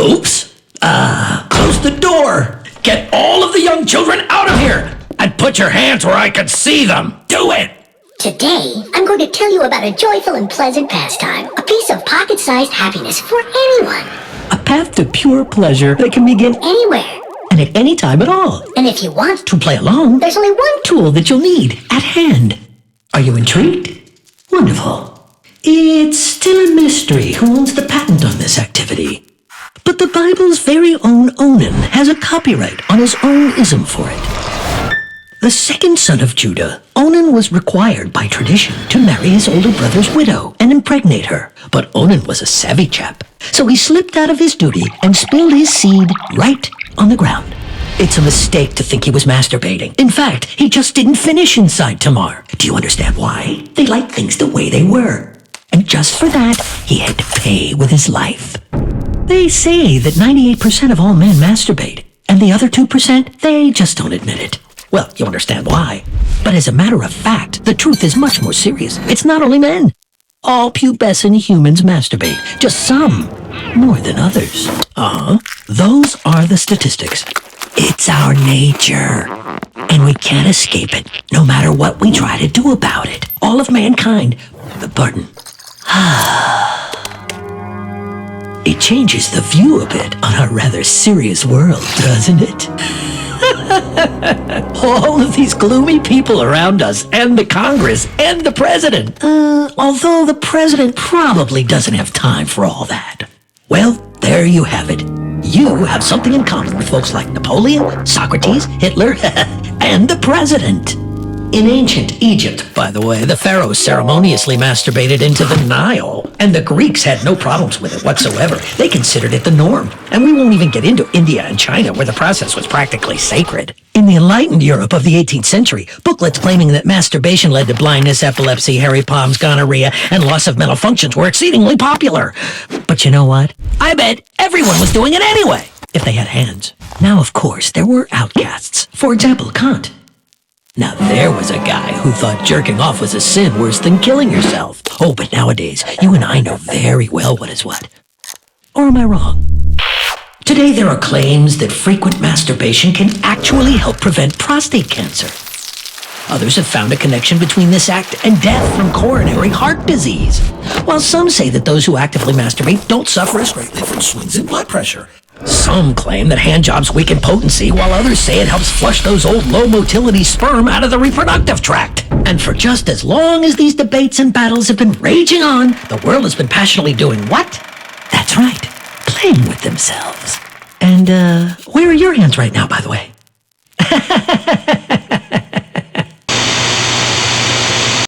Oops. Close the door. Get all of the young children out of here. And put your hands where I can see them. Do it. Today, I'm going to tell you about a joyful and pleasant pastime. A piece of pocket-sized happiness for anyone. A path to pure pleasure that can begin Anywhere. and at any time at all. And if you want, To play along, there's only one tool that you'll need at hand. Are you intrigued? Wonderful. It's still a mystery who owns the patent on this activity. But the Bible's very own Onan has a copyright on his own ism for it. The second son of Judah, Onan was required by tradition to marry his older brother's widow and impregnate her. But Onan was a savvy chap, so he slipped out of his duty and spilled his seed right on the ground. It's a mistake to think he was masturbating. In fact, he just didn't finish inside Tamar. Do you understand why? They liked things the way they were. And just for that, he had to pay with his life. They say that 98% of all men masturbate, and the other 2%, they just don't admit it. Well, you understand why. But as a matter of fact, the truth is much more serious. It's not only men. All pubescent humans masturbate, just some more than others. Those are the statistics. It's our nature, and we can't escape it, no matter what we try to do about it. All of mankind, pardon. It changes the view a bit on our rather serious world, doesn't it? All of these gloomy people around us, and the Congress, and the president. Although the president probably doesn't have time for all that. Well, there you have it. You have something in common with folks like Napoleon, Socrates, Hitler, and the president. In ancient Egypt, by the way, the pharaohs ceremoniously masturbated into the Nile, and the Greeks had no problems with it whatsoever. They considered it the norm. And we won't even get into India and China, where the process was practically sacred. In the enlightened Europe of the 18th century, booklets claiming that masturbation led to blindness, epilepsy, hairy palms, gonorrhea, and loss of mental functions were exceedingly popular. But you know what? I bet everyone was doing it anyway, if they had hands. Now, of course, there were outcasts. For example, Kant. Now there was a guy who thought jerking off was a sin worse than killing yourself. Oh, but nowadays, you and I know very well what is what. Or am I wrong? Today there are claims that frequent masturbation can actually help prevent prostate cancer. Others have found a connection between this act and death from coronary heart disease. While some say that those who actively masturbate don't suffer as greatly from swings in blood pressure. Some claim that handjobs weaken potency, while others say it helps flush those old low-motility sperm out of the reproductive tract. And for just as long as these debates and battles have been raging on, the world has been passionately doing what? That's right, playing with themselves. And, where are your hands right now, by the way?